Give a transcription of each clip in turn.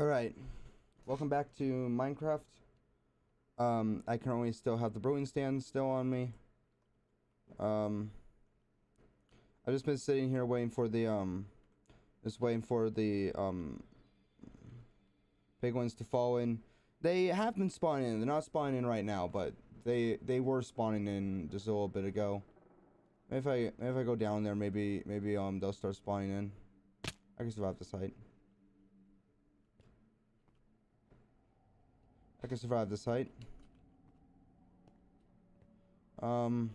Alright, welcome back to Minecraft. I currently still have the brewing stand still on me. I've just been sitting here waiting for the, penguins to fall in. They have been spawning in. They're not spawning in right now, but they were spawning in just a little bit ago. Maybe if I go down there, maybe they'll start spawning in. I can survive this height. I can survive this height. I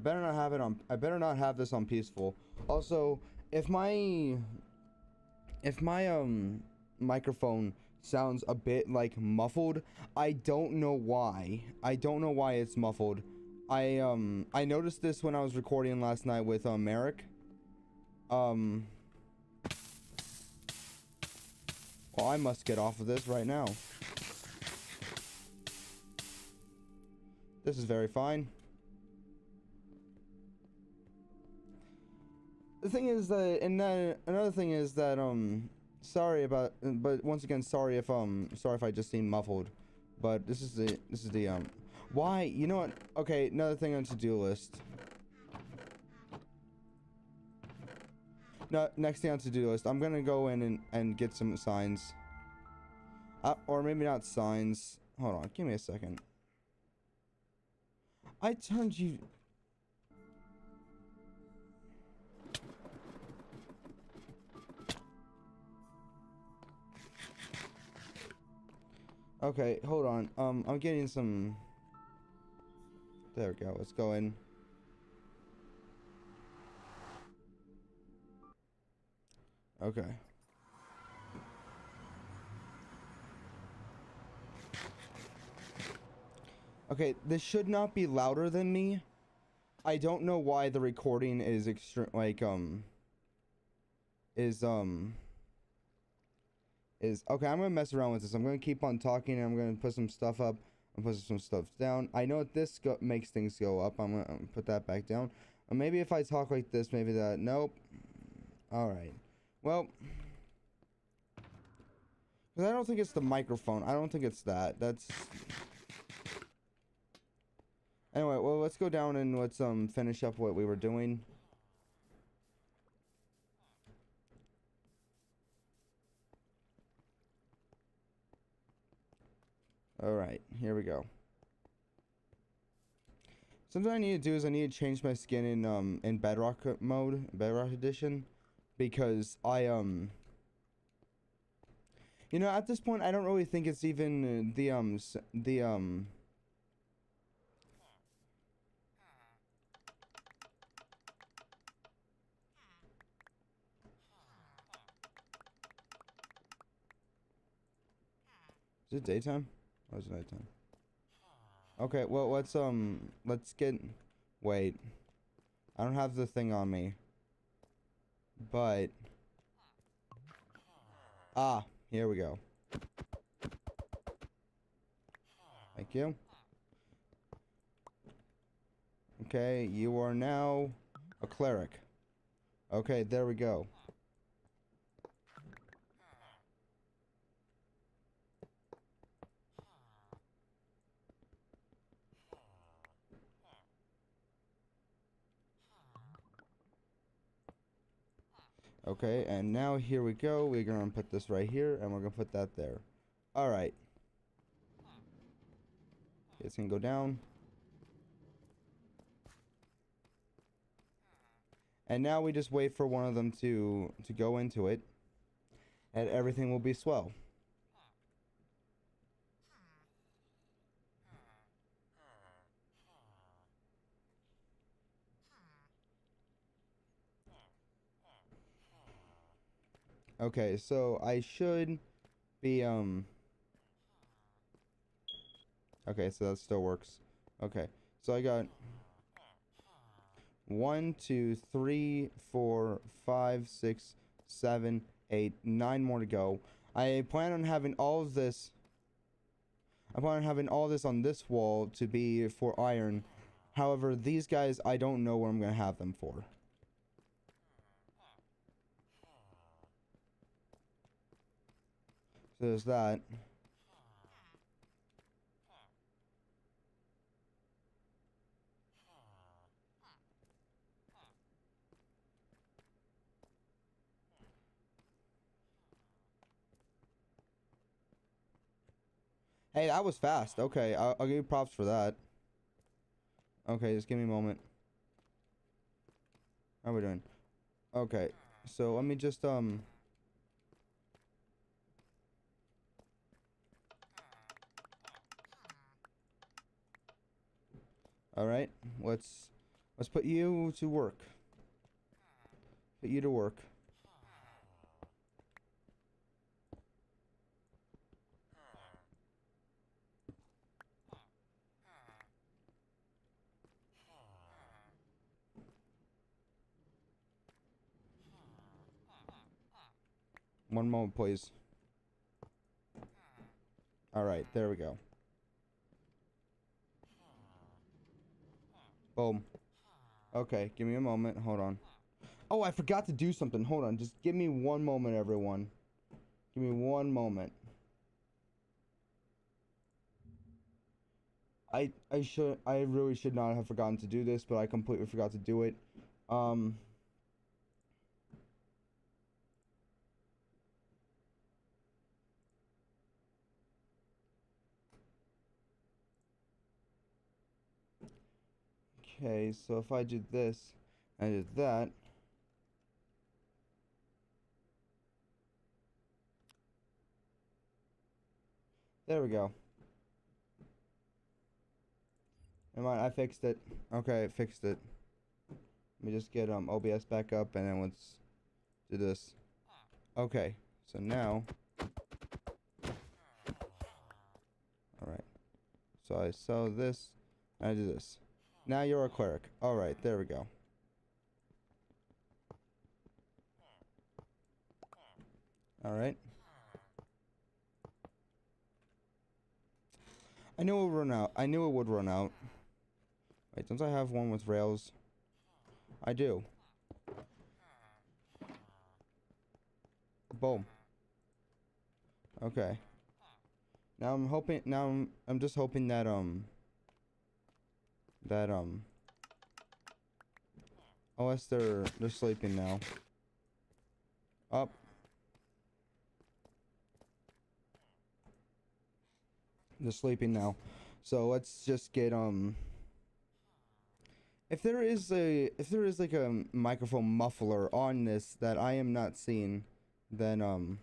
better not have it on. I better not have this on peaceful. Also, if my microphone sounds a bit like muffled, I don't know why. I don't know why it's muffled. I noticed this when I was recording last night with Merrick. Well, I must get off of this right now. This is very fine. The thing is that, and then another thing is that, sorry about, but once again, sorry if I just seem muffled. But this is the, why? You know what? Okay, another thing on to-do list. No, next thing on to-do list, I'm gonna go in and get some signs. Or maybe not signs. Hold on, give me a second. I turned you... Okay, hold on. I'm getting some... There we go, let's go in. Okay. Okay, this should not be louder than me. I don't know why the recording is extreme, like, is okay, I'm gonna mess around with this. I'm gonna keep on talking and I'm gonna put some stuff up and put some stuff down. I know this makes things go up. I'm gonna put that back down. Maybe if I talk like this, maybe that. Nope. Alright. Well, because I don't think it's the microphone. I don't think it's that. That's... Anyway, well, let's go down and let's finish up what we were doing. Alright, here we go. Something I need to do is I need to change my skin in Bedrock mode, Bedrock edition, because you know, at this point I don't really think it's even is it daytime? Or is it nighttime? Okay, well, let's get... Wait. I don't have the thing on me. But... Ah, here we go. Thank you. Okay, you are now a cleric. Okay, there we go. Okay, and now here we go. We're gonna put this right here, and we're gonna put that there. Alright. It's gonna go down. And now we just wait for one of them to go into it. And everything will be swell. Okay, so I should be, okay, so that still works. Okay, so I got 1, 2, 3, 4, 5, 6, 7, 8, 9 more to go. I plan on having all of this. I plan on having all this on this wall to be for iron. However, these guys, I don't know what I'm going to have them for. There's that. Hey, that was fast. Okay, I'll give you props for that. Okay, just give me a moment. How are we doing? Okay, so let me just all right, let's put you to work. Put you to work. One moment, please. All right, there we go. Boom. Okay, give me a moment. Hold on. Oh, I forgot to do something. Hold on. Just give me one moment, everyone. Give me one moment. I really should not have forgotten to do this, but I completely forgot to do it. Okay, so if I did this, I did that. There we go. Never mind, I fixed it. Okay, I fixed it. Let me just get OBS back up, and then let's do this. Okay, so now, alright. So I sell this, and I do this. Now you're a cleric. Alright, there we go. Alright. I knew it would run out. I knew it would run out. Wait, don't I have one with rails? I do. Boom. Okay. Now I'm hoping. Now I'm just hoping that unless they're sleeping now. Up. They're sleeping now. So let's just get if there is like a microphone muffler on this that I am not seeing, then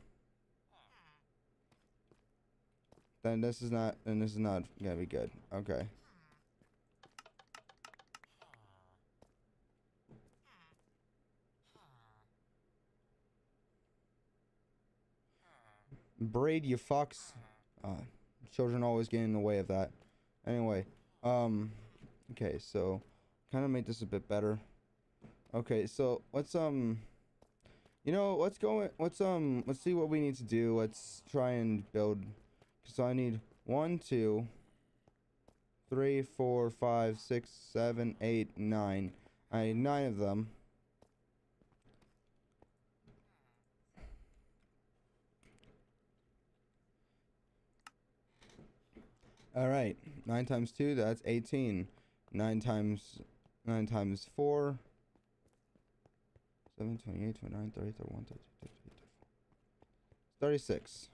this is not gonna be good. Okay. Braid, you fox. Children always get in the way of that. Anyway, okay, so kind of make this a bit better. Okay, so let's you know, let's go. Let's see what we need to do. Let's try and build. So I need 1, 2, 3, 4, 5, 6, 7, 8, 9. I need 9 of them. All right, 9 times 2, that's 18. 9 times 4. 7, 28, 29, 30, 31, 32, 33, 34. 36.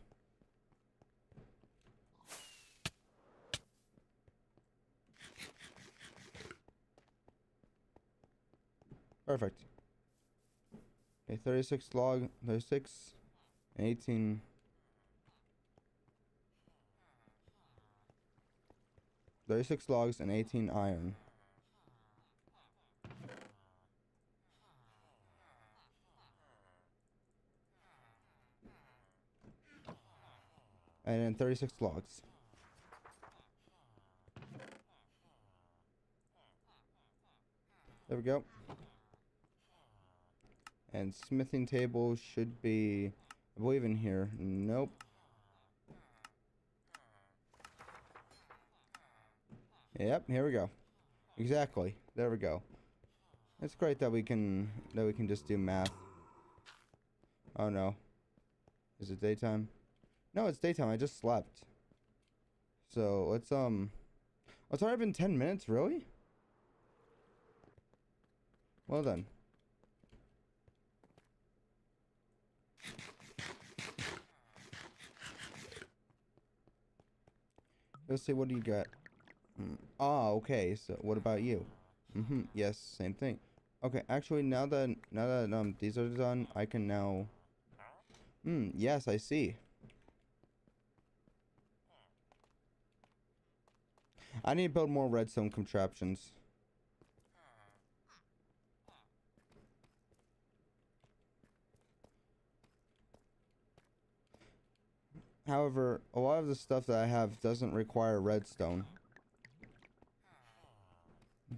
Perfect. Okay, 36 log, 36, 18. 36 logs and 18 iron. And then 36 logs. There we go. And smithing table should be, I believe, in here. Nope. Yep, here we go. Exactly. There we go. It's great that we can just do math. Oh no. Is it daytime? No, it's daytime. I just slept. So let's it's already been 10 minutes, really? Well then. Let's see, what do you got? Ah, okay. So what about you? Yes, same thing. Okay, actually now that these are done, I can now yes, I see. I need to build more redstone contraptions. However, a lot of the stuff that I have doesn't require redstone.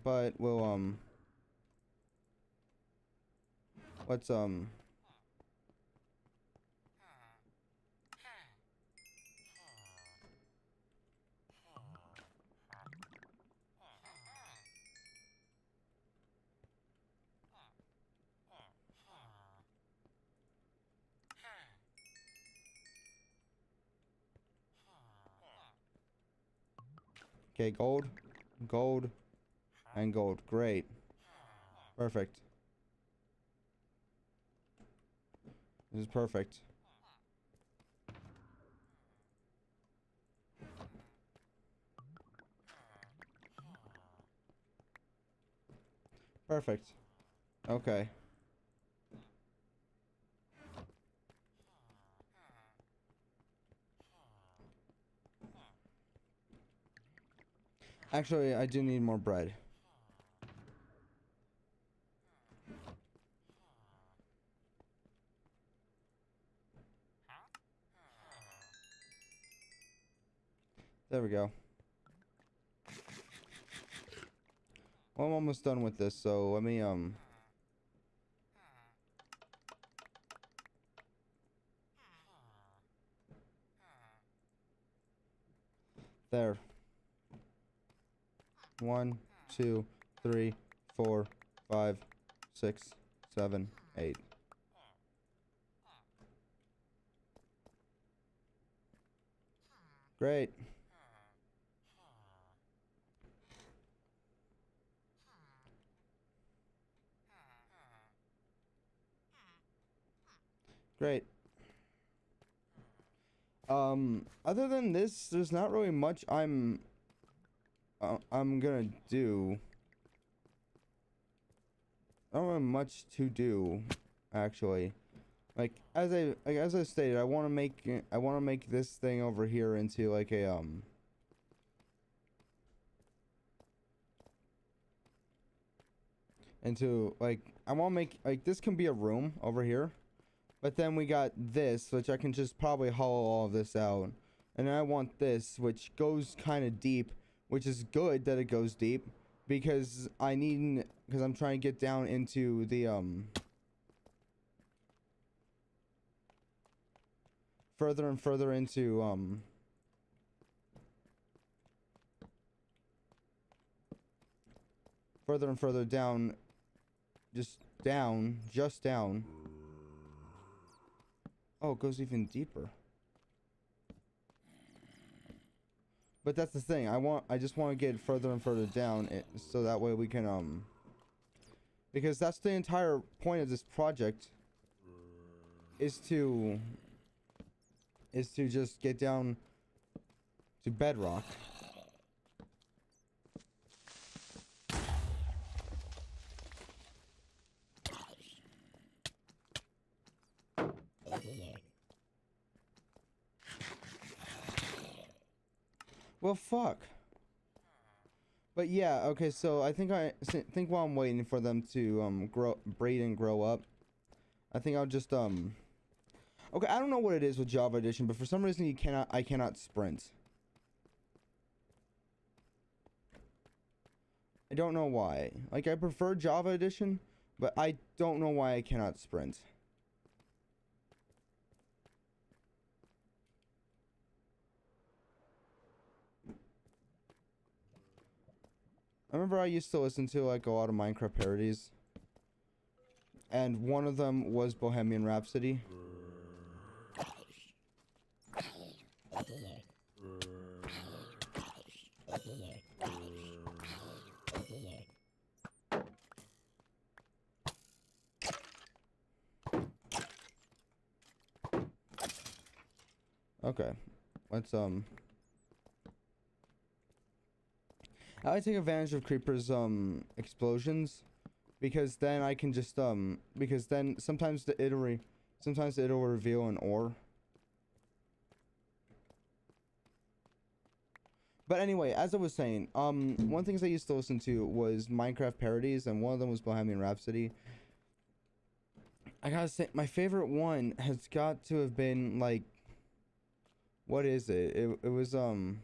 But we'll let's okay, gold, gold, and gold. Great. Perfect. This is perfect. Perfect. Okay. Actually, I do need more bread. There we go. Well, I'm almost done with this, so let me there. 1, 2, 3, 4, 5, 6, 7, 8. Great. Great. Other than this, there's not really much I'm gonna do. I don't have much to do, actually. Like as I stated, I want to make this thing over here into like a into like I want to make like this can be a room over here. But then we got this, which I can just probably hollow all of this out. And I want this, which goes kind of deep, which is good that it goes deep. Because because I'm trying to get down into the, further and further into, further and further down, just down. Oh, it goes even deeper. But that's the thing. I just want to get further and further down, so that way we can because that's the entire point of this project. Is to just get down to bedrock. Well, fuck. But yeah, okay, so I think while I'm waiting for them to breed and grow up, I think I'll just okay, I don't know what it is with Java Edition, but for some reason I cannot sprint. I don't know why. Like, I prefer Java Edition, but I don't know why I cannot sprint. I remember I used to listen to like a lot of Minecraft parodies, and one of them was Bohemian Rhapsody. Okay. Let's I like to take advantage of creepers explosions, because then I can just because then sometimes it'll reveal an ore. But anyway, as I was saying, one things I used to listen to was Minecraft parodies, and one of them was Bohemian Rhapsody. I gotta say, my favorite one has got to have been, like, what is it? It was a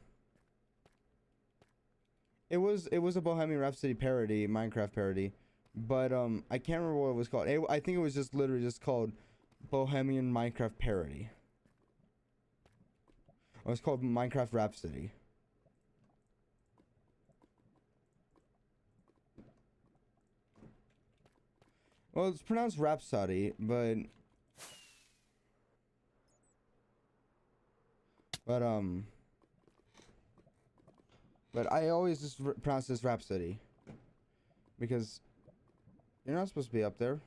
Bohemian Rhapsody parody, Minecraft parody, but I can't remember what it was called. I think it was just literally just called Bohemian Minecraft parody. It was called Minecraft Rhapsody. Well, it's pronounced Rhapsody, but but I always just pronounce this Rhapsody, because you're not supposed to be up there.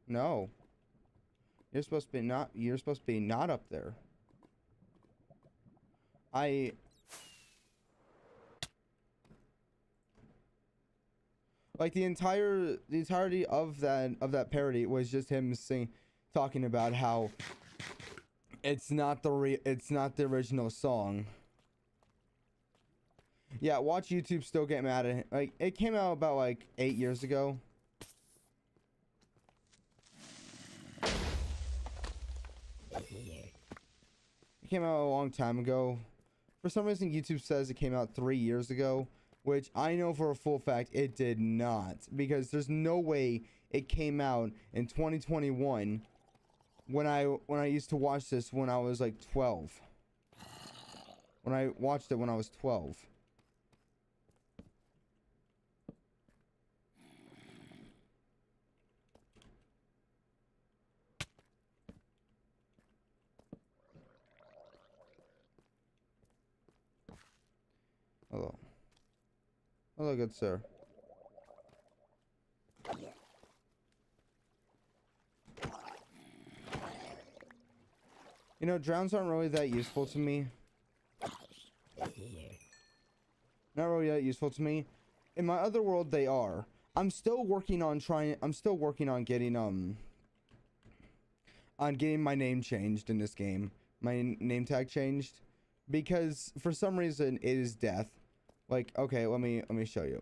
No, you're supposed to be not. You're supposed to be not up there. Like the entirety of that parody was just him talking about how it's not the original song. Yeah, watch YouTube still get mad at him. Like, it came out about like 8 years ago. It came out a long time ago. For some reason, YouTube says it came out 3 years ago, which I know for a full fact it did not, because there's no way it came out in 2021 when I used to watch this when I was like 12. When I watched it when I was 12. Hello. Hello, good sir. You know, drowns aren't really that useful to me. Not really that useful to me. In my other world, they are. I'm still working on getting my name changed in this game. My name tag changed, because for some reason it is death. Like, okay, let me show you.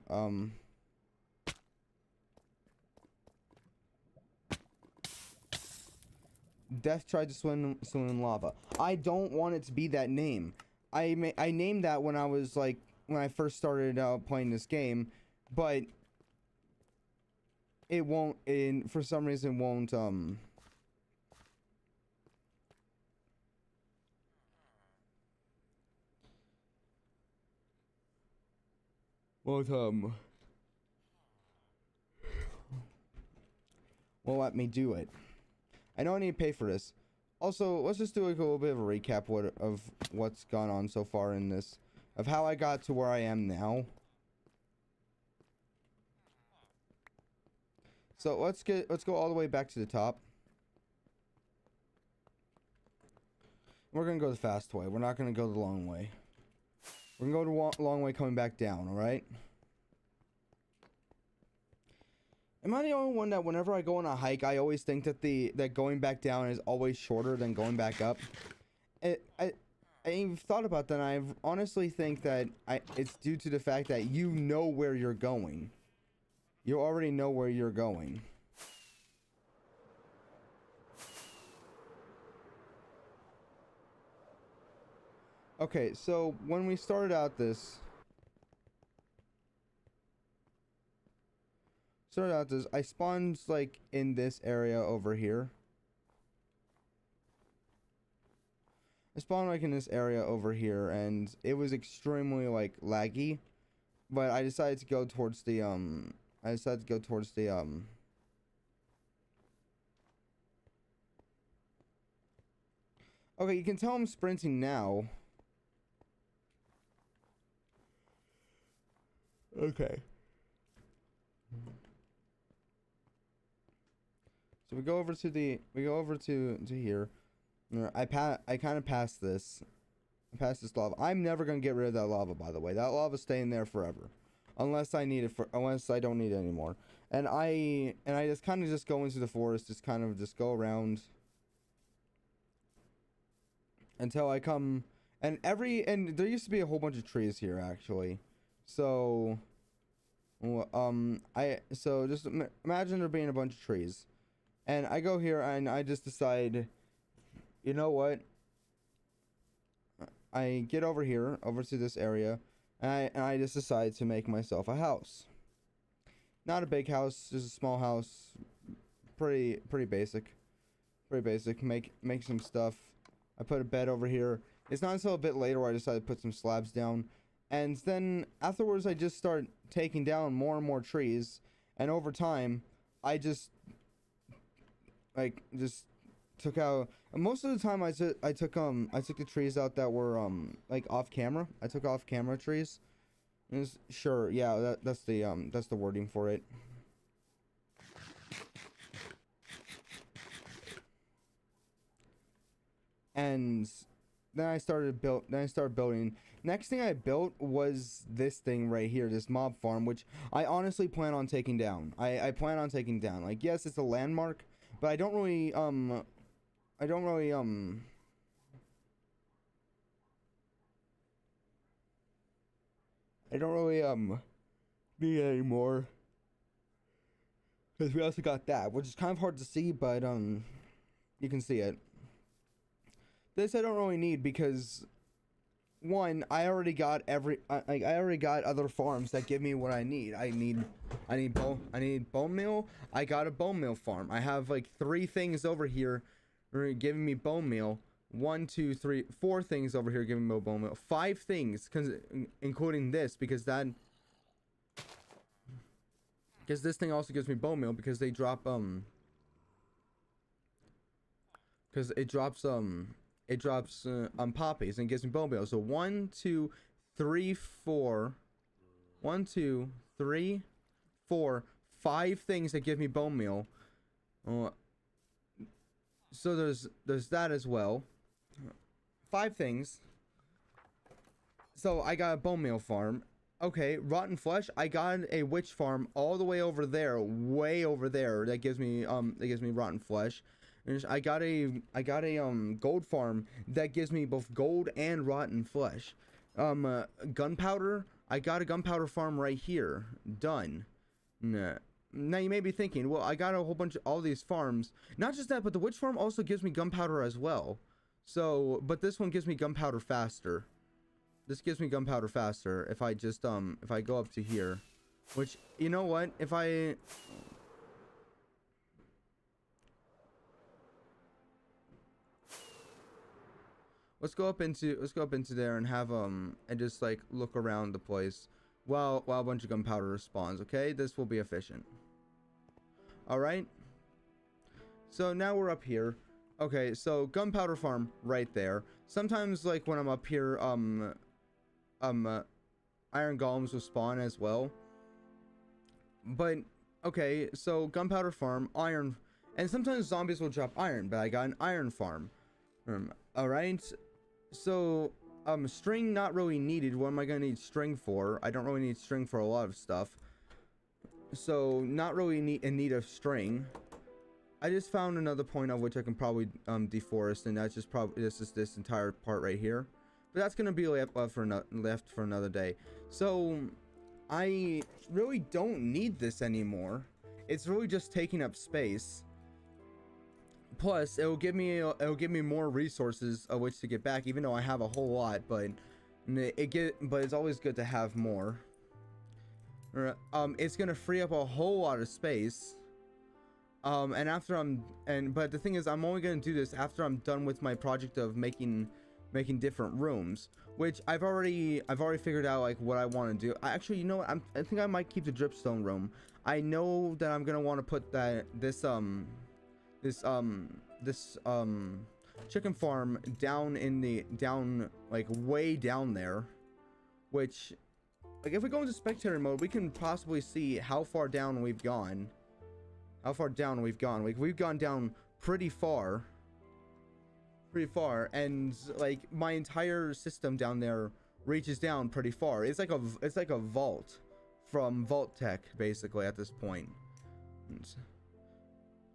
Death tried to swim in lava. I don't want it to be that name. I named that when I first started playing this game, but it won't. For some reason, won't won't let me do it. I know I need to pay for this. Also, let's just do like a little bit of a recap of what's gone on so far in this, of how I got to where I am now. So let's go all the way back to the top. We're gonna go the fast way. We're not gonna go the long way. We're gonna go the long way coming back down. All right. Am I the only one that whenever I go on a hike, I always think that going back down is always shorter than going back up? I've thought about that, and I honestly think that it's due to the fact that you know where you're going. You already know where you're going. Okay, so when we started out this... I spawned like in this area over here. I spawned like in this area over here, and it was extremely like laggy, but I decided to go towards the okay, you can tell I'm sprinting now. Okay. So we go over to here. I kind of passed this. I passed this lava. I'm never gonna get rid of that lava, by the way. That lava's staying there forever, unless I need it unless I don't need it anymore. And I just kind of just go into the forest, just kind of just go around until I come. And there used to be a whole bunch of trees here actually. So so just imagine there being a bunch of trees, and I go here and I just decide, you know what? I get over here, over to this area, and I just decide to make myself a house. Not a big house, just a small house. Pretty basic. Pretty basic. Make some stuff. I put a bed over here. It's not until a bit later where I decide to put some slabs down. And then afterwards I just start taking down more and more trees. And over time, I just took out, most of the time I took the trees out that were like off camera. I took off camera trees. Sure, yeah, that's the wording for it. And then I started building. Next thing I built was this thing right here, this mob farm, which I honestly plan on taking down. I plan on taking down. Like, yes, it's a landmark, but I don't really need it anymore, because we also got that, which is kind of hard to see, but you can see it. This I don't really need because, one, I already got I already got other farms that give me what I need. I need bone meal. I got a bone meal farm. I have like 3 things over here giving me bone meal. 1, 2, 3, 4 things over here giving me bone meal. 5 things, including this, because this thing also gives me bone meal, because they drop because it drops poppies and gives me bone meal. So 1, 2, 3, 4. 1, 2, 3, 4, 5 things that give me bone meal. So there's that as well. 5 things. So I got a bone meal farm. Okay, rotten flesh. I got a witch farm all the way over there, way over there. That gives me rotten flesh. And I got a gold farm that gives me both gold and rotten flesh. Gunpowder. I got a gunpowder farm right here. Done. Nah. Now you may be thinking, well, I got a whole bunch of all these farms. Not just that, but the witch farm also gives me gunpowder as well. So, but this one gives me gunpowder faster. This gives me gunpowder faster if I just if I go up to here. Which, you know what? If I let's go up into there and have and just like look around the place while a bunch of gunpowder spawns. Okay, this will be efficient. All right, so now we're up here. Okay, so gunpowder farm right there. Sometimes, like when I'm up here, iron golems will spawn as well. But okay, so gunpowder farm, iron, and sometimes zombies will drop iron, but I got an iron farm. All right, so string not really needed. What am I gonna need string for? I don't really need string for a lot of stuff, so not really in need of string. I just found another point of which I can probably deforest, and that's just probably this entire part right here. But that's gonna be left for another day. So I really don't need this anymore. It's really just taking up space. Plus, it'll give me more resources of which to get back, even though I have a whole lot. But it's always good to have more. It's gonna free up a whole lot of space. But the thing is, I'm only gonna do this after I'm done with my project of making different rooms, which I've already figured out like what I want to do. Actually, you know what? I think I might keep the dripstone room. I know that I'm gonna want to put this chicken farm down like way down there, which, like, if we go into spectator mode, we can possibly see how far down we've gone. Like, we've gone down pretty far. pretty far, and like my entire system down there reaches down pretty far. It's like a vault from Vault-Tec basically at this point.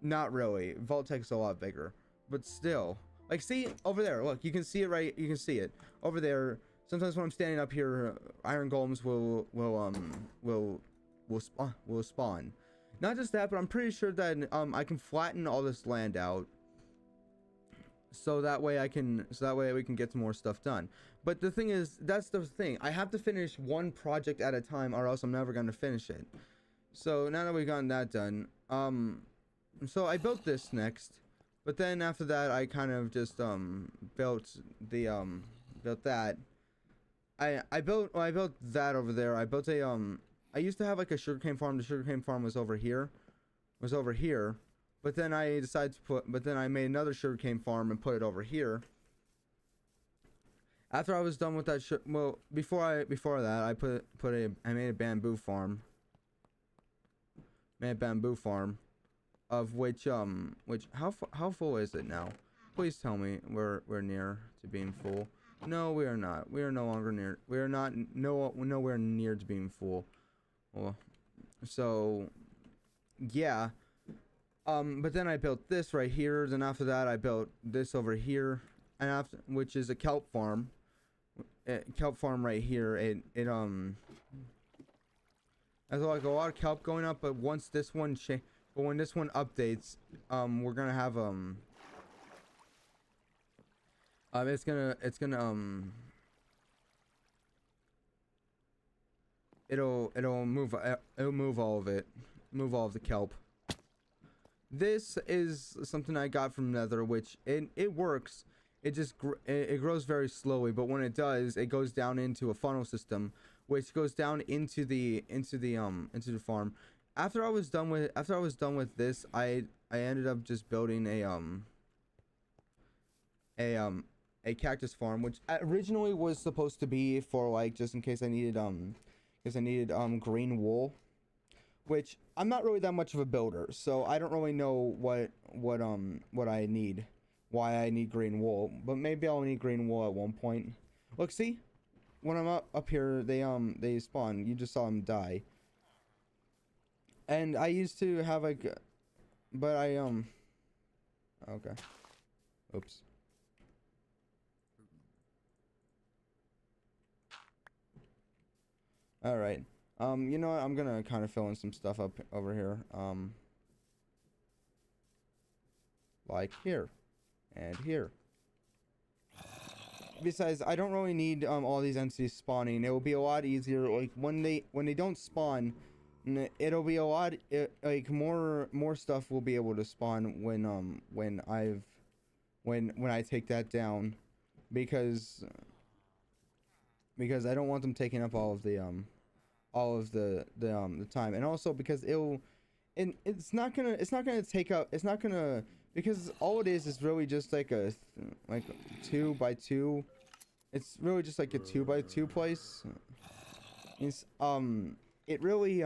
Not really. Vault-Tec's a lot bigger, but still. Like, see over there. Look, you can see it right. You can see it over there. Sometimes when I'm standing up here, iron golems will spawn. Not just that, but I'm pretty sure that I can flatten all this land out, so that way we can get some more stuff done. But the thing is, that's the thing. I have to finish one project at a time, or else I'm never going to finish it. So now that we've gotten that done, so I built this next, but then after that I kind of just built that. I built that over there. I built a I used to have like a sugarcane farm. The sugarcane farm was over here. But then I decided to I made another sugarcane farm and put it over here. After I was done with that, before that, I made a bamboo farm. Of which how full is it now? Please tell me we're near to being full. No, we are not. We are no longer near. We are not nowhere near to being full. Well, so yeah. But then I built this right here. Then after that, I built this over here, and which is a kelp farm. Kelp farm right here. It has like a lot of kelp going up. But once this one when this one updates, we're gonna have it's gonna it'll move all of it, move all of the kelp. This is something I got from Nether, which it works. It just it grows very slowly, but when it does, it goes down into a funnel system, which goes down into the farm. After I was done with this, I ended up just building a cactus farm, which originally was supposed to be for like just in case I needed green wool. Which I'm not really that much of a builder, so I don't really know what I need, why I need green wool. But maybe I'll need green wool at one point. Look, see, when I'm up here, they spawn. You just saw them die. And I used to have like, but I okay, oops. All right. You know what? I'm gonna kind of fill in some stuff up over here. Like here, and here. Besides, I don't really need all these entities spawning. It will be a lot easier. Like when they don't spawn, it'll be a lot. Like more stuff will be able to spawn when I take that down, because I don't want them taking up all of the time, and also because it's not gonna take up, because all it is really just like a 2 by 2. It's really just like a 2 by 2 place. It's it really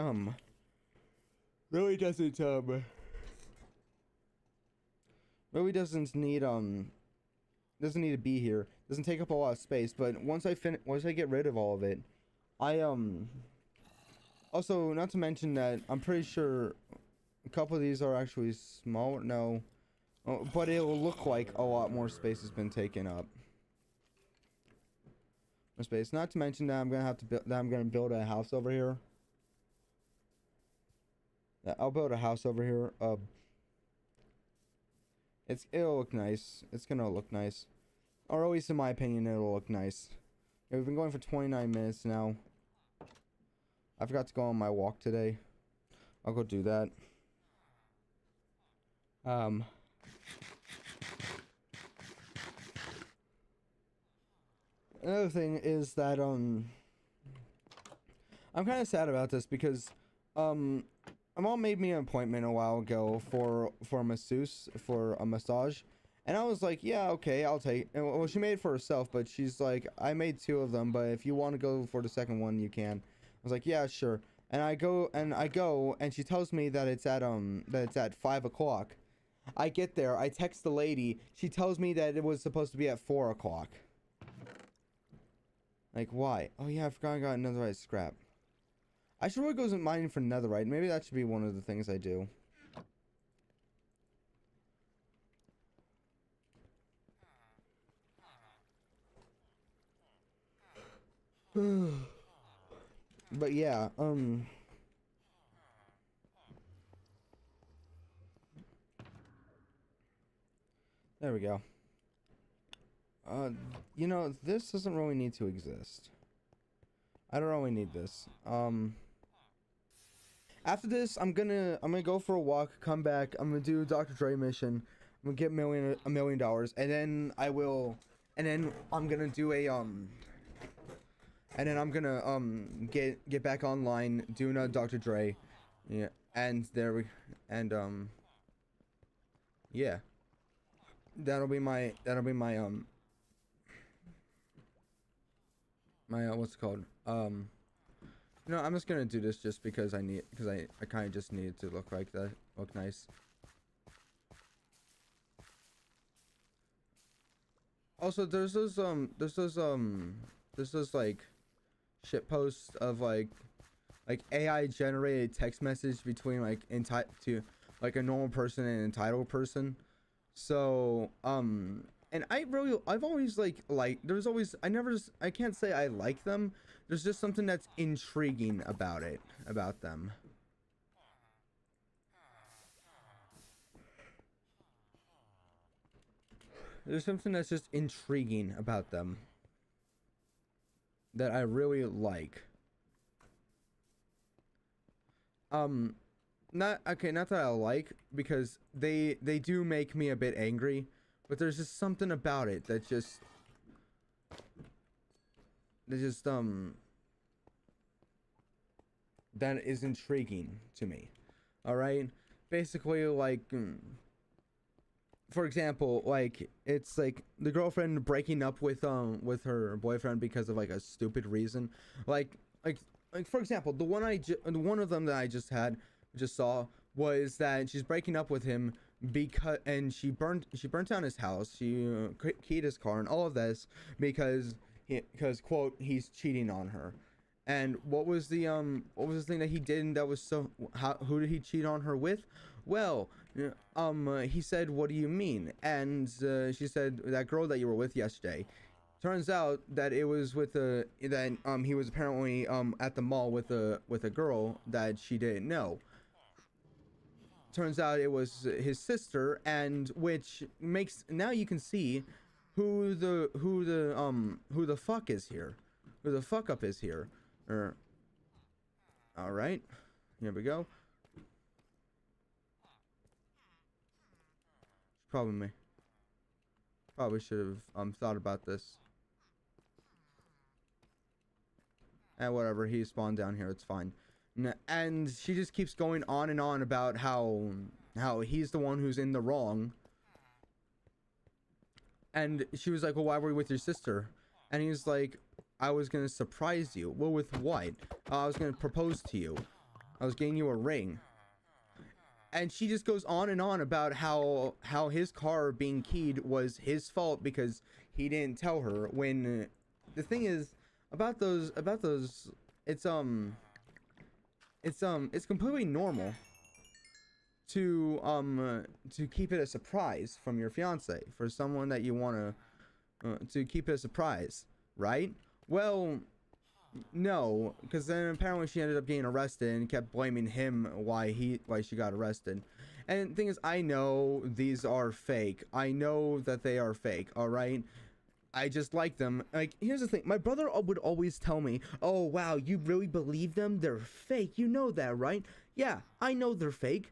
doesn't need to be here. Doesn't take up a lot of space, but once I get rid of all of it, also, not to mention that I'm pretty sure a couple of these are actually smaller. No, but it will look like a lot more space has been taken up. More space. Not to mention that I'm gonna build a house over here. I'll build a house over here. It'll look nice. It's gonna look nice, or at least in my opinion, it'll look nice. Yeah, we've been going for 29 minutes now. I forgot to go on my walk today. I'll go do that. Another thing is that I'm kind of sad about this because my mom made me an appointment a while ago for a massage, and I was like, yeah, okay, I'll take. Well, she made it for herself, but she's like, I made 2 of them, but if you want to go for the second one, you can. I was like, yeah, sure. And I go, and she tells me that it's at 5 o'clock. I get there, I text the lady, she tells me that it was supposed to be at 4 o'clock. Like, why? Oh yeah, I forgot I got netherite scrap. I should really go mining for netherite. Maybe that should be one of the things I do. But yeah, there we go. You know, this doesn't really need to exist. I don't really need this. After this, I'm gonna go for a walk, come back, I'm gonna do a Dr. Dre mission, I'm gonna get $1 million, and then I'm gonna do a, and then I'm gonna, get back online, do another Dr. Dre, yeah, and yeah. That'll be my what's it called? No, I'm just gonna do this just because I kind of just need it to look like that, look nice. Also, there's those like shit posts of like AI generated text message between like to like a normal person and an entitled person. So and I've always like there's always I can't say I like them. There's just something that's intriguing about them. There's something that's just intriguing about them that I really like. Not that I like, because they do make me a bit angry, but there's just something about it that just that is intriguing to me. All right, basically, like for example, like it's like the girlfriend breaking up with her boyfriend because of like a stupid reason, like for example, the one of them that I just saw was that she's breaking up with him because, and she burnt down his house, she keyed his car and all of this because quote, he's cheating on her. And what was the thing that he did, and that was so, who did he cheat on her with? Well, he said, what do you mean? And she said, that girl that you were with yesterday. Turns out that it was with he was apparently at the mall with a girl that she didn't know. Turns out it was his sister, and which makes, now you can see who the fuck is here, who the fuck up is here. All right, here we go. Probably me. Probably should have thought about this. And whatever, he spawned down here, it's fine. And she just keeps going on and on about how he's the one who's in the wrong. And she was like, well, why were you with your sister? And he's like, I was gonna surprise you. Well, with what? I was gonna propose to you. I was getting you a ring. And she just goes on and on about how his car being keyed was his fault because he didn't tell her, when the thing is about those it's completely normal to keep it a surprise from your fiance, for someone that you want to keep it a surprise, right? Well, no, because then apparently she ended up getting arrested and kept blaming him why she got arrested. And the thing is, I know these are fake. I know that they are fake, all right? I just like them. Like, here's the thing. My brother would always tell me, oh, wow, you really believe them? They're fake. You know that, right? Yeah, I know they're fake.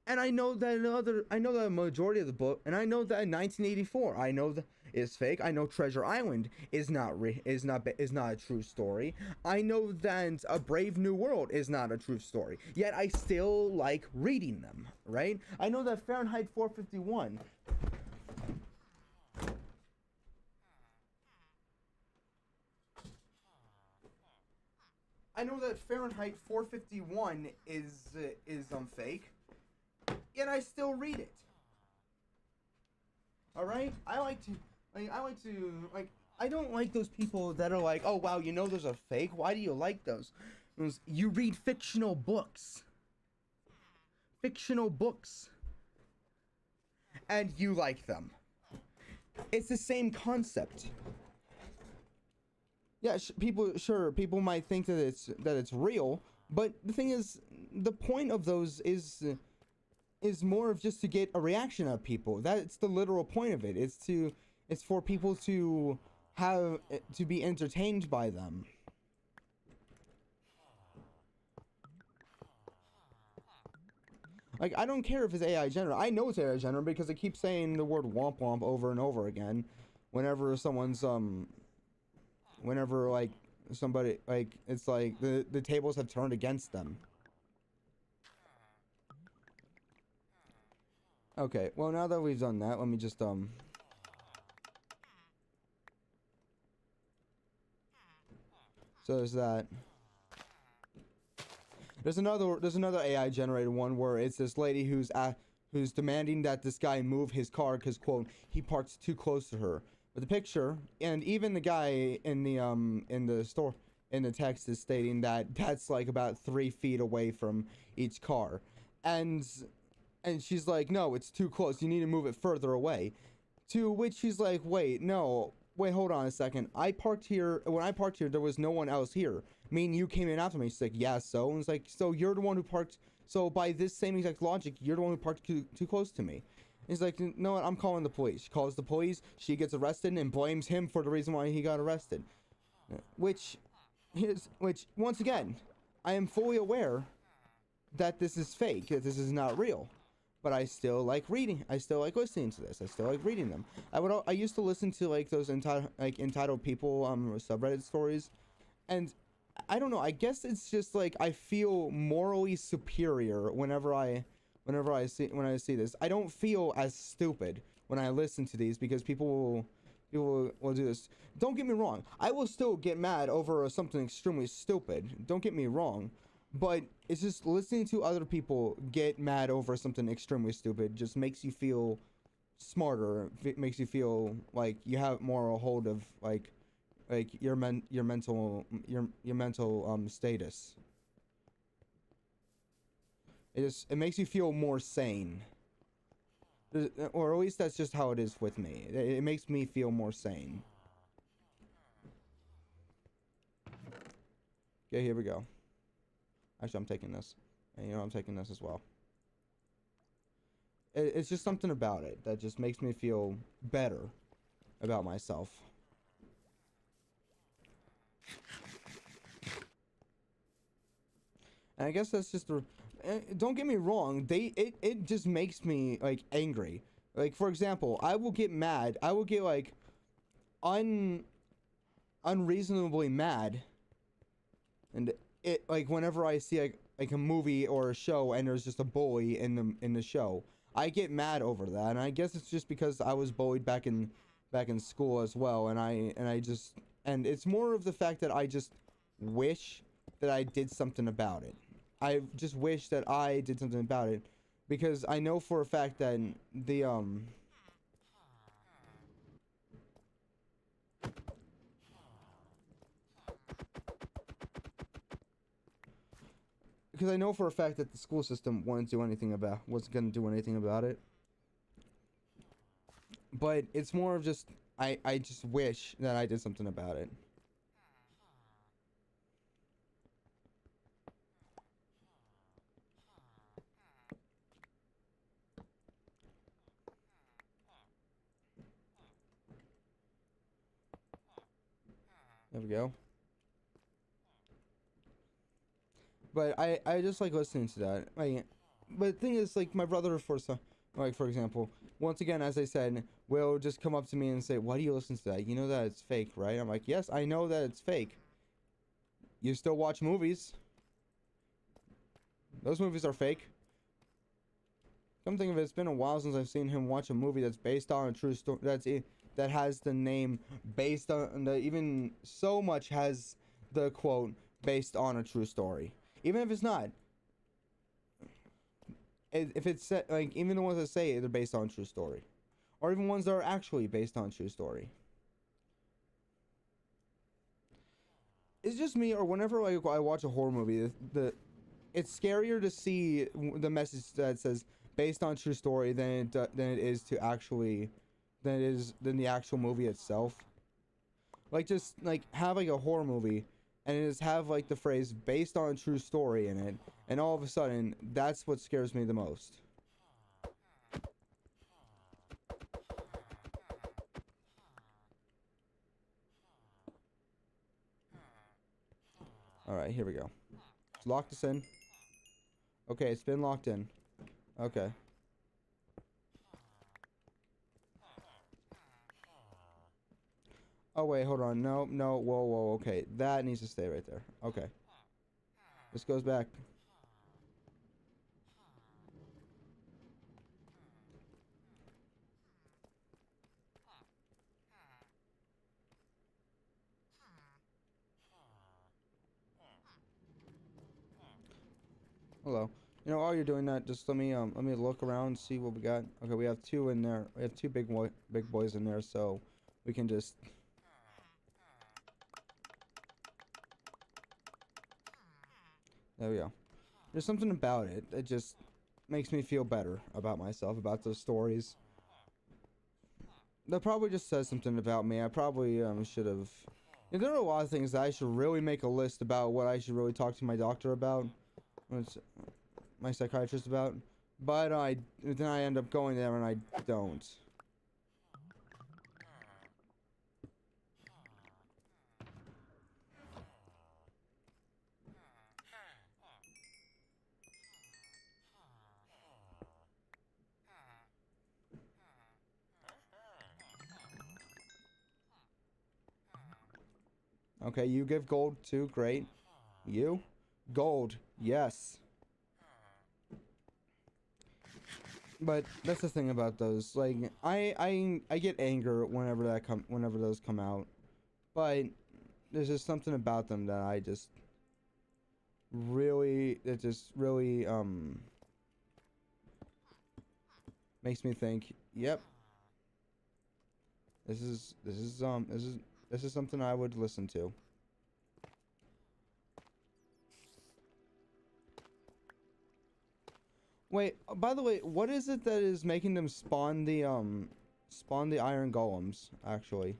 And I know that the majority of the book, and I know that 1984, I know that is fake. I know Treasure Island is not a true story. I know that A Brave New World is not a true story. Yet I still like reading them, right? I know that Fahrenheit 451. I know that Fahrenheit 451 is fake. Yet I still read it. All right, I don't like those people that are like, oh wow, you know those are fake. Why do you like those? You read fictional books. Fictional books. And you like them. It's the same concept. Yeah, people might think that it's real, but the thing is, the point of those is more of just to get a reaction out of people. That's the literal point of it. It's for people to be entertained by them. Like, I don't care if it's AI generated. I know it's AI generated because it keeps saying the word womp womp over and over again whenever someone's whenever like somebody, like, it's like the tables have turned against them. Okay, well, now that we've done that, let me just so there's that. There's another AI generated one where it's this lady who's demanding that this guy move his car because, quote, he parks too close to her. But the picture, and even the guy in the store in the text is stating that that's like about 3 feet away from each car, and she's like, no, it's too close, you need to move it further away. To which she's like, wait, no, wait, hold on a second. I parked here. When I parked here, there was no one else here. Me and you came in after me. She's like, yeah, so? And it's like, so you're the one who parked. So by this same exact logic, you're the one who parked too close to me. And he's like, you know what? I'm calling the police. She calls the police. She gets arrested and blames him for the reason why he got arrested. Which once again, I am fully aware that this is fake, that this is not real. But I still like reading. I still like listening to this. I still like reading them. I used to listen to like those entitled people subreddit stories, and I don't know. I guess it's just like I feel morally superior whenever I see this. I don't feel as stupid when I listen to these because people will do this. Don't get me wrong. I will still get mad over something extremely stupid. Don't get me wrong. But it's just listening to other people get mad over something extremely stupid just makes you feel smarter. It makes you feel like you have more a hold of like your mental status. It makes you feel more sane. Or at least that's just how it is with me. It makes me feel more sane. Okay, here we go. Actually, I'm taking this. And you know, I'm taking this as well. It's just something about it that just makes me feel better about myself. And I guess that's just don't get me wrong, it just makes me like angry. Like, for example, I will get mad. I will get like unreasonably mad, and it like whenever I see like a movie or a show and there's just a bully in the show, I get mad over that. And I guess it's just because I was bullied back in school as well, and it's more of the fact that I just wish that I did something about it. I just wish that I did something about it, because I know for a fact that because I know for a fact that the school system wasn't going to do anything about it. But it's more of just I just wish that I did something about it. There we go. But I just like listening to that. But the thing is, like, my brother, for example, once again, as I said, will just come up to me and say, why do you listen to that? You know that it's fake, right? I'm like, yes, I know that it's fake. You still watch movies. Those movies are fake. Come think of it, it's been a while since I've seen him watch a movie that's based on a true story. That has the name based on even so much has the quote based on a true story. Even if it's not. If it's like even the ones that say they're based on a true story, or even ones that are actually based on true story. It's just me, or whenever like I watch a horror movie, it's scarier to see the message that says based on true story than it is to actually than the actual movie itself. Like, just like have like a horror movie and just have like the phrase based on a true story in it, and all of a sudden that's what scares me the most. All right, here we go. Let's lock this in. Okay, it's been locked in. Okay. Oh wait, hold on. No, no, whoa. Okay, that needs to stay right there. Okay. This goes back. Hello. You know, while you're doing that, just let me look around, see what we got. Okay, we have two in there. We have two big boys in there, so we can just. There we go. There's something about it that just makes me feel better about myself, about those stories. That probably just says something about me. I probably should have. There are a lot of things that I should really make a list about what I should really talk to my doctor about, my psychiatrist about. But then I end up going there and I don't. Okay, you give gold too. Great. You? Gold. Yes. But that's the thing about those. Like, I get anger whenever those come out. But there's just something about them that I just really makes me think, yep. This is something I would listen to. Wait, by the way, what is it that is making them spawn the iron golems, actually?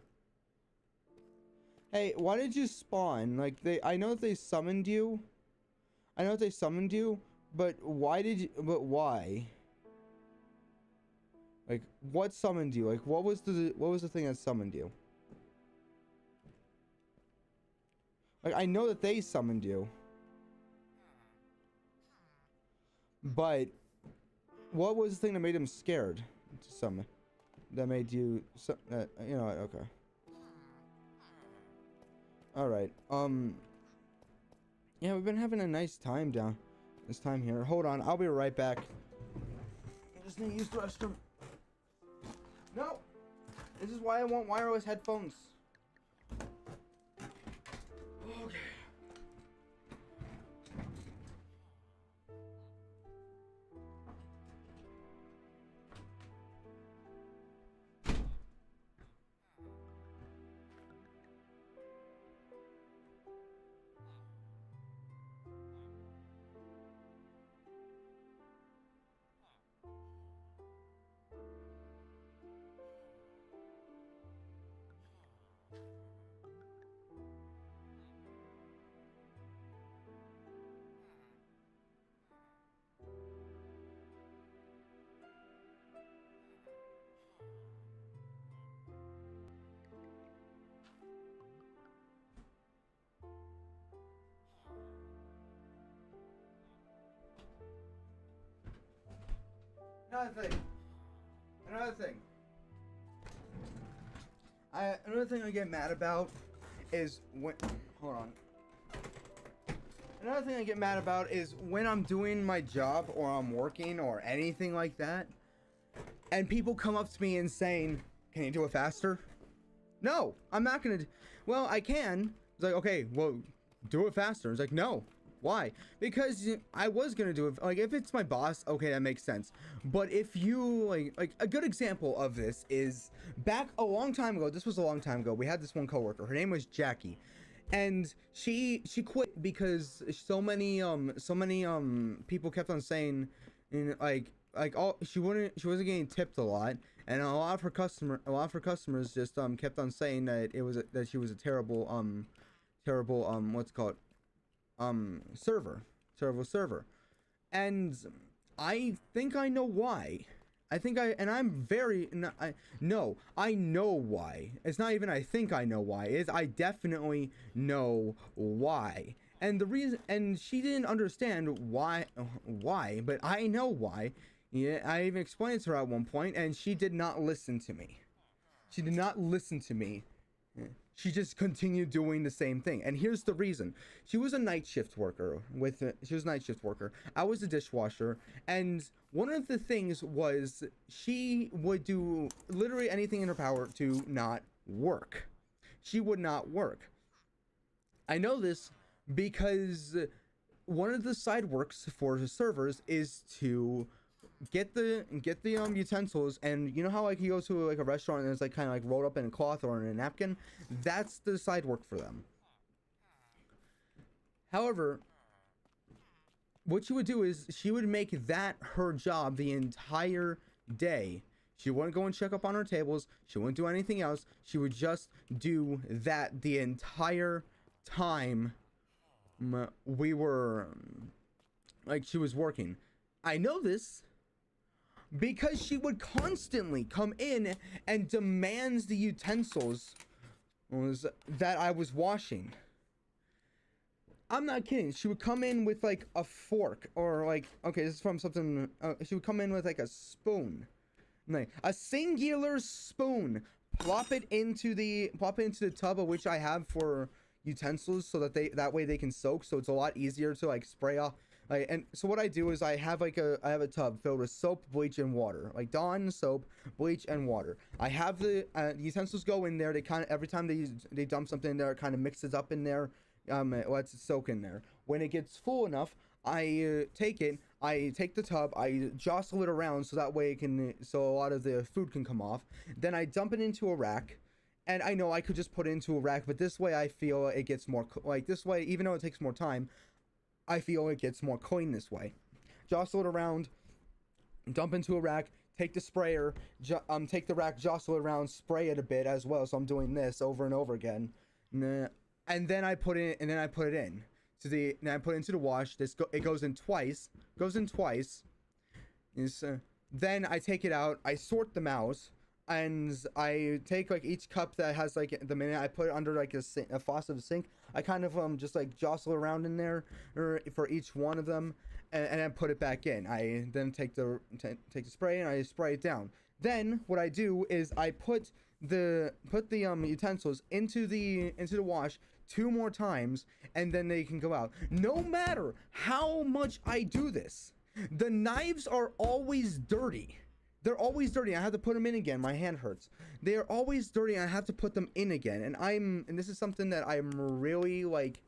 Hey, why did you spawn? Like, I know that they summoned you. I know that they summoned you, but why? Like, what summoned you? Like, what was the thing that summoned you? Like, I know that they summoned you. But what was the thing that made him scared to summon? That made you you know what, okay. Alright, yeah, we've been having a nice time this time here. Hold on, I'll be right back. I just need to use the restroom. No! This is why I want wireless headphones. Okay. Another thing. Another thing I get mad about is when. Hold on. Another thing I get mad about is when I'm doing my job or I'm working or anything like that, and people come up to me and saying, "Can you do it faster?" No, I'm not gonna. Well, I can. It's like, okay, well, do it faster. It's like, no, Why? Because I was gonna do it. Like, if it's my boss, okay, that makes sense. But if you like a good example of this is back a long time ago. This was a long time ago. We had this one coworker. Her name was Jackie, and she quit because so many people kept on saying, like all she wasn't getting tipped a lot, and a lot of her customers just kept on saying that that she was a terrible what's it called server, terrible server. And I think I know why. I'm very no, I know why. It's not even I think I know why. It's I definitely know why. And the reason, and she didn't understand why, but I know why. Yeah, I even explained it to her at one point, and she did not listen to me. She did not listen to me. She just continued doing the same thing. And here's the reason. She was a night shift worker I was a dishwasher, and one of the things was she would do literally anything in her power to not work. She would not work. I know this because one of the side works for the servers is to get the utensils, and you know how like you go to like a restaurant and it's like kind of like rolled up in a cloth or in a napkin. That's the side work for them. However, what she would do is she would make that her job the entire day. She wouldn't go and check up on her tables. She wouldn't do anything else. She would just do that the entire time we were like she was working. I know this because she would constantly come in and demands the utensils that I was washing. I'm not kidding. She would come in with like a fork, or like, okay, this is from something. She would come in with like a spoon, like a singular spoon. Plop it into the tub of which I have for utensils, so that way they can soak. So it's a lot easier to like spray off. Like, and so what I do is I have a tub filled with soap, bleach, and water. Like Dawn soap, bleach, and water. I have the utensils go in there. They kind of every time they dump something in there, it kind of mixes up in there. Lets it soak in there. When it gets full enough, I take the tub, I jostle it around so that way so a lot of the food can come off. Then I dump it into a rack. And I know I could just put it into a rack, but this way I feel it gets more like this way. Even though it takes more time, I feel it gets more clean this way. Jostle it around, dump into a rack, take the sprayer, take the rack, jostle it around, spray it a bit as well. So I'm doing this over and over again, and then I put it in, I put it into the wash. It goes in twice. Then I take it out. I sort them out. And I take like each cup that has like the minute, I put it under like a faucet of a sink. I kind of just like jostle around in there for each one of them, and then put it back in. I then take the spray and I spray it down. Then what I do is I put the utensils into the wash 2 more times, and then they can go out. No matter how much I do this, the knives are always dirty. They're always dirty. I have to put them in again. My hand hurts. They are always dirty, and I have to put them in again. And this is something that I'm really like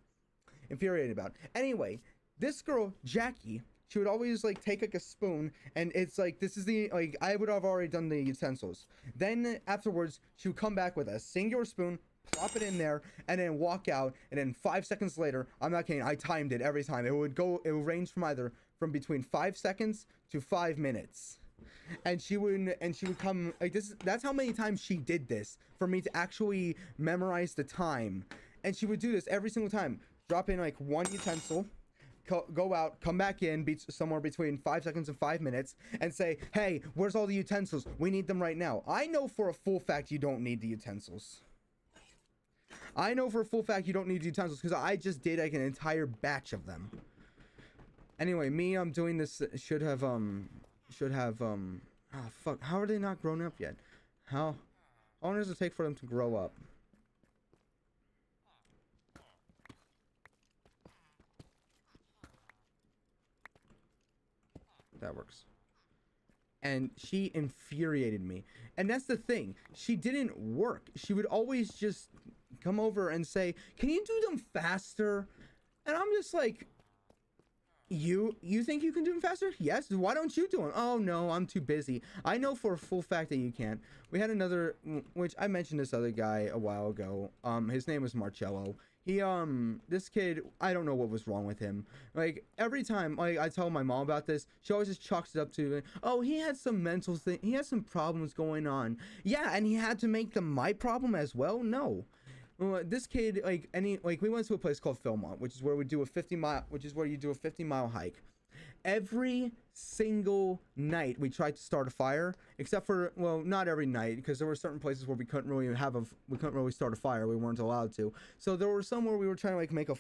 infuriated about. Anyway, this girl Jackie, she would always like take like a spoon, and it's like this is the like I would have already done the utensils. Then afterwards, she would come back with a singular spoon, plop it in there, and then walk out. And then 5 seconds later, I'm not kidding, I timed it every time. It would range from between 5 seconds to 5 minutes. And she would come like this. That's how many times she did this for me to actually memorize the time. And she would do this every single time. Drop in like one utensil, go out, come back in, be somewhere between 5 seconds and 5 minutes, and say, "Hey, where's all the utensils? We need them right now." I know for a full fact you don't need the utensils. I know for a full fact you don't need the utensils because I just did like an entire batch of them. Anyway, me doing this should have oh fuck, how are they not grown up yet? How long does it take for them to grow up? That works. And she infuriated me. And that's the thing, she didn't work. She would always just come over and say, "Can you do them faster?" And I'm just like, You think you can do them faster? Yes. Why don't you do them? Oh no, I'm too busy. I know for a full fact that you can't. We had another, which I mentioned this other guy a while ago. His name was Marcello. He this kid, I don't know what was wrong with him. Like every time like I tell my mom about this, she always just chalks it up to, oh, he had some mental thing, he had some problems going on. Yeah, and he had to make them my problem as well. No. This kid, we went to a place called Philmont, which is where we do a 50-mile, which is where you do a 50-mile hike. Every single night we tried to start a fire, except for, well, not every night, because there were certain places where we couldn't really start a fire. We weren't allowed to. So there were some where we were trying to like make a